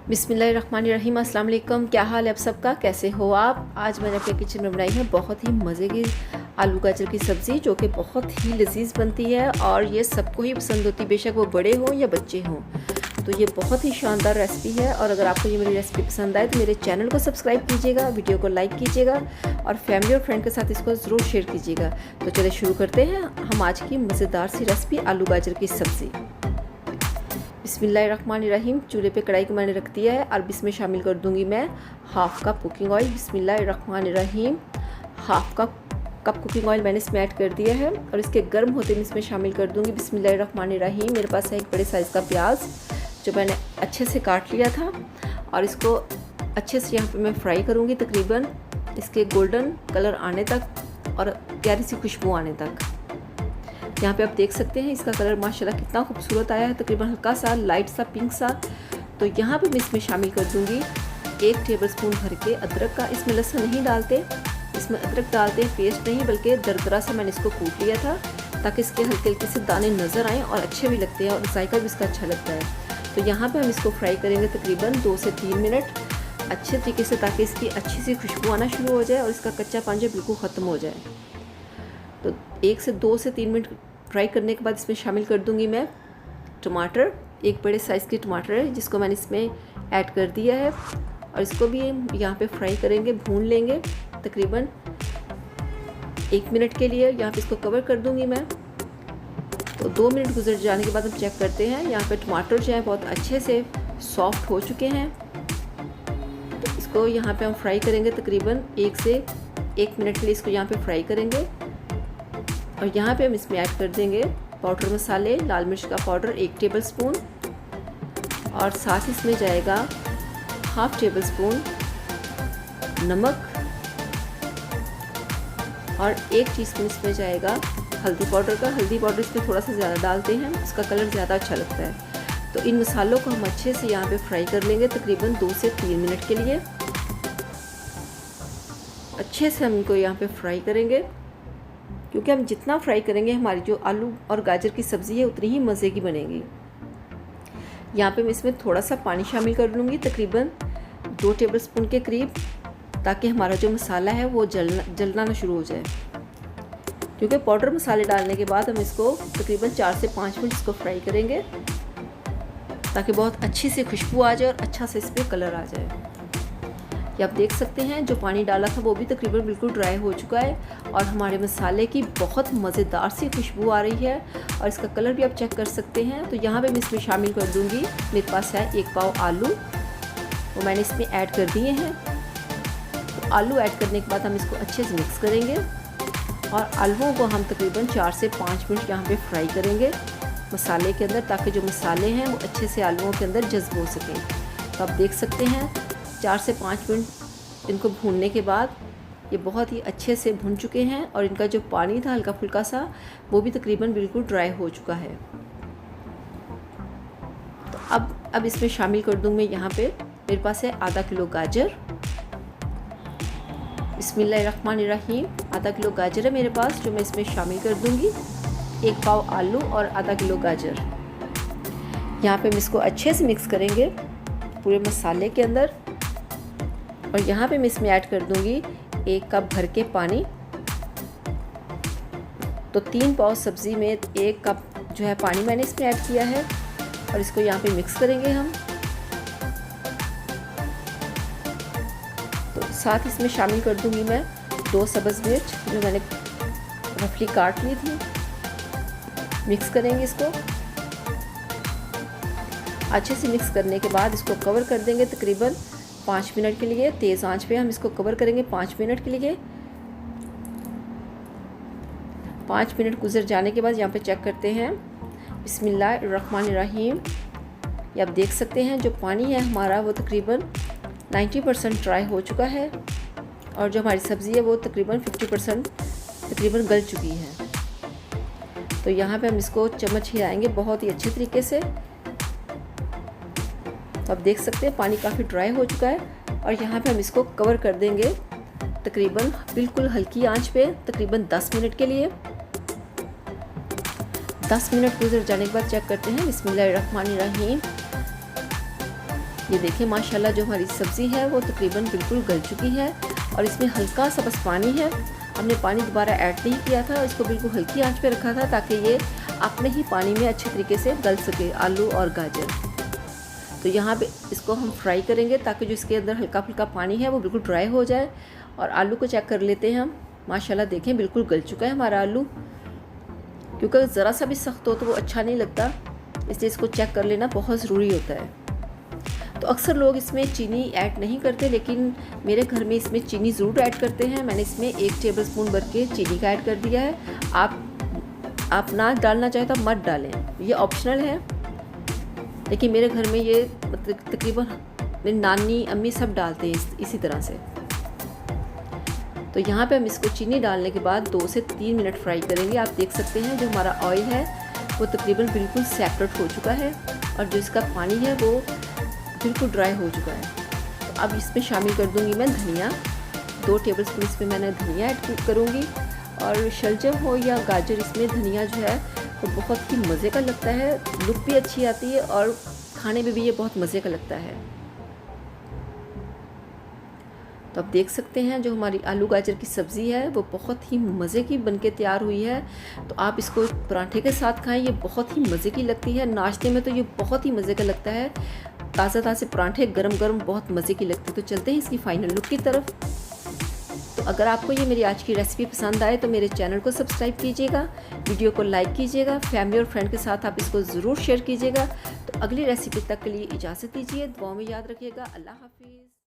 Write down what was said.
बिस्मिल्लाहिर्रहमानिर्रहीम। अस्सलाम वालेकुम। क्या हाल है आप सबका, कैसे हो आप। आज मैंने अपने किचन में बनाई है बहुत ही मज़े की आलू गाजर की सब्ज़ी, जो कि बहुत ही लजीज बनती है और ये सबको ही पसंद होती है, बेशक वो बड़े हों या बच्चे हों। तो ये बहुत ही शानदार रेसिपी है और अगर आपको ये मेरी रेसिपी पसंद आए तो मेरे चैनल को सब्सक्राइब कीजिएगा, वीडियो को लाइक कीजिएगा और फैमिली और फ्रेंड के साथ इसको ज़रूर शेयर कीजिएगा। तो चलिए शुरू करते हैं हम आज की मज़ेदार सी रेसिपी आलू गाजर की सब्ज़ी। बिस्मिल्लाहिर्रहमानिर्रहीम। चूल्हे पे कढ़ाई को मैंने रख दिया है और इसमें शामिल कर दूंगी मैं हाफ़ कप कुकिंग ऑयल। बिस्मिल्लाहिर्रहमानिर्रहीम। हाफ़ कप कुकिंग ऑयल मैंने इसमें ऐड कर दिया है और इसके गर्म होते में इसमें शामिल कर दूंगी बिस्मिल्लाहिर्रहमानिर्रहीम। मेरे पास है एक बड़े साइज़ का प्याज जो मैंने अच्छे से काट लिया था और इसको अच्छे से यहाँ पे मैं फ्राई करूँगी तकरीबन इसके गोल्डन कलर आने तक और प्यारी सी खुशबू आने तक। यहाँ पे आप देख सकते हैं इसका कलर माशाल्लाह कितना खूबसूरत आया है, तकरीबन हल्का सा लाइट सा पिंक सा। तो यहाँ पे मैं इसमें शामिल कर दूँगी 1 टेबलस्पून भर के अदरक का। इसमें लहसुन नहीं डालते, इसमें अदरक डालते हैं, पेस्ट नहीं बल्कि दरदरा सा मैंने इसको कूट लिया था ताकि इसके हल्के हल्के से दाने नज़र आएँ और अच्छे भी लगते हैं और जायका भी इसका अच्छा लगता है। तो यहाँ पर हम इसको फ्राई करेंगे तकरीबन 2 से 3 मिनट अच्छे तरीके से, ताकि इसकी अच्छी सी खुशबू आना शुरू हो जाए और इसका कच्चा पानी बिल्कुल ख़त्म हो जाए। तो 1 से 2 से 3 मिनट फ्राई करने के बाद इसमें शामिल कर दूंगी मैं टमाटर। एक बड़े साइज़ की टमाटर है जिसको मैंने इसमें ऐड कर दिया है और इसको भी यहाँ पे फ्राई करेंगे, भून लेंगे तकरीबन 1 मिनट के लिए। यहाँ पे इसको कवर कर दूंगी मैं। तो 2 मिनट गुजर जाने के बाद हम चेक करते हैं। यहाँ पे टमाटर जो है बहुत अच्छे से सॉफ्ट हो चुके हैं। तो इसको यहाँ पे हम फ्राई करेंगे तकरीबन 1 से 1 मिनट के लिए, इसको यहाँ पे फ्राई करेंगे। और यहाँ पे हम इसमें ऐड कर देंगे पाउडर मसाले, लाल मिर्च का पाउडर 1 टेबलस्पून और साथ इसमें जाएगा हाफ़ टेबलस्पून नमक और 1 टीस्पून इसमें जाएगा हल्दी पाउडर का। हल्दी पाउडर इसमें थोड़ा सा ज़्यादा डालते हैं, उसका कलर ज़्यादा अच्छा लगता है। तो इन मसालों को हम अच्छे से यहाँ पे फ्राई कर लेंगे तकरीबन 2 से 3 मिनट के लिए। अच्छे से हम इनको यहाँ पे फ्राई करेंगे, क्योंकि हम जितना फ्राई करेंगे हमारी जो आलू और गाजर की सब्ज़ी है उतनी ही मज़े की बनेगी। यहाँ पे मैं इसमें थोड़ा सा पानी शामिल कर लूँगी तकरीबन 2 टेबलस्पून के करीब, ताकि हमारा जो मसाला है वो जलना ना शुरू हो जाए। क्योंकि पाउडर मसाले डालने के बाद हम इसको तकरीबन 4 से 5 मिनट इसको फ्राई करेंगे ताकि बहुत अच्छी सी खुशबू आ जाए और अच्छा से इस पर कलर आ जाए। ये आप देख सकते हैं जो पानी डाला था वो भी तकरीबन बिल्कुल ड्राई हो चुका है और हमारे मसाले की बहुत मज़ेदार सी खुशबू आ रही है और इसका कलर भी आप चेक कर सकते हैं। तो यहाँ पे मैं इसमें शामिल कर दूँगी, मेरे पास है 1 पाव आलू, वो मैंने इसमें ऐड कर दिए हैं। तो आलू ऐड करने के बाद हम इसको अच्छे से मिक्स करेंगे और आलूओं को हम तकरीबन 4 से 5 मिनट यहाँ पर फ्राई करेंगे मसाले के अंदर, ताकि जो मसाले हैं वो अच्छे से आलूओं के अंदर जज्ब हो सकें। तो आप देख सकते हैं 4 से 5 मिनट इनको भूनने के बाद ये बहुत ही अच्छे से भुन चुके हैं और इनका जो पानी था हल्का फुल्का सा वो भी तकरीबन बिल्कुल ड्राई हो चुका है। तो अब इसमें शामिल कर दूँ मैं यहाँ पे मेरे पास है आधा किलो गाजर। बिस्मिल्लाहिर्रहमानिर्रहीम। आधा किलो गाजर है मेरे पास जो मैं इसमें शामिल कर दूँगी। 1 पाव आलू और आधा किलो गाजर। यहाँ पे हम इसको अच्छे से मिक्स करेंगे पूरे मसाले के अंदर और यहाँ पे मैं इसमें ऐड कर दूँगी 1 कप भर के पानी। तो 3 पाव सब्ज़ी में 1 कप जो है पानी मैंने इसमें ऐड किया है और इसको यहाँ पे मिक्स करेंगे हम। तो साथ इसमें शामिल कर दूँगी मैं 2 सब्ज़ मिर्च जो मैंने रफली काट ली थी। मिक्स करेंगे इसको अच्छे से। मिक्स करने के बाद इसको कवर कर देंगे तकरीबन 5 मिनट के लिए। तेज़ आंच पे हम इसको कवर करेंगे 5 मिनट के लिए। 5 मिनट गुजर जाने के बाद यहाँ पे चेक करते हैं। बिस्मिल्लाहिर्रहमानिर्रहीम। ये आप देख सकते हैं जो पानी है हमारा वो तकरीबन 90% ड्राई हो चुका है और जो हमारी सब्ज़ी है वो तकरीबन 50% तकरीबन गल चुकी है। तो यहाँ पे हम इसको चम्मच हिलाएंगे बहुत ही अच्छे तरीके से। तो आप देख सकते हैं पानी काफ़ी ड्राई हो चुका है और यहाँ पे हम इसको कवर कर देंगे तकरीबन बिल्कुल हल्की आंच पे तकरीबन 10 मिनट के लिए। 10 मिनट गुजर जाने के बाद चेक करते हैं। बिस्मिल्लाहिर्रहमानिर्रहीम। ये देखिए माशाल्लाह जो हमारी सब्ज़ी है वो तकरीबन बिल्कुल गल चुकी है और इसमें हल्का सा बस पानी है। हमने पानी दोबारा ऐड नहीं किया था, इसको बिल्कुल हल्की आंच पे रखा था ताकि ये अपने ही पानी में अच्छे तरीके से गल सके आलू और गाजर। तो यहाँ पे इसको हम फ्राई करेंगे ताकि जो इसके अंदर हल्का फुल्का पानी है वो बिल्कुल ड्राई हो जाए। और आलू को चेक कर लेते हैं हम। माशाल्लाह देखें बिल्कुल गल चुका है हमारा आलू, क्योंकि ज़रा सा भी सख्त हो तो वो अच्छा नहीं लगता, इसलिए इसको चेक कर लेना बहुत ज़रूरी होता है। तो अक्सर लोग इसमें चीनी ऐड नहीं करते, लेकिन मेरे घर में इसमें चीनी ज़रूर ऐड करते हैं। मैंने इसमें 1 टेबलस्पून भर के चीनी का ऐड कर दिया है। आप ना डालना चाहें तो मत डालें, ये ऑप्शनल है, लेकिन मेरे घर में ये तकरीबन मेरी नानी अम्मी सब डालते हैं इसी तरह से। तो यहाँ पे हम इसको चीनी डालने के बाद 2 से 3 मिनट फ्राई करेंगे। आप देख सकते हैं जो हमारा ऑयल है वो तकरीबन बिल्कुल सेपरेट हो चुका है और जो इसका पानी है वो बिल्कुल ड्राई हो चुका है। तो अब इसमें शामिल कर दूंगी मैं धनिया। 2 टेबलस्पून इसमें मैंने धनिया ऐड करूँगी। और शलजम हो या गाजर, इसमें धनिया जो है वो बहुत ही मज़े का लगता है, लुक भी अच्छी आती है और खाने में भी ये बहुत मज़े का लगता है। तो आप देख सकते हैं जो हमारी आलू गाजर की सब्ज़ी है वो बहुत ही मज़े की बनके तैयार हुई है। तो आप इसको पराठे के साथ खाएं, ये बहुत ही मज़े की लगती है। नाश्ते में तो ये बहुत ही मज़े का लगता है। ताज़ा ताज़े पराठे गरम गरम बहुत मज़े की लगती है। तो चलते हैं इसकी फ़ाइनल लुक की तरफ। तो अगर आपको ये मेरी आज की रेसिपी पसंद आए तो मेरे चैनल को सब्सक्राइब कीजिएगा, वीडियो को लाइक कीजिएगा, फैमिली और फ्रेंड के साथ आप इसको ज़रूर शेयर कीजिएगा। तो अगली रेसिपी तक के लिए इजाज़त दीजिए, दुआ में याद रखिएगा। अल्लाह हाफिज़।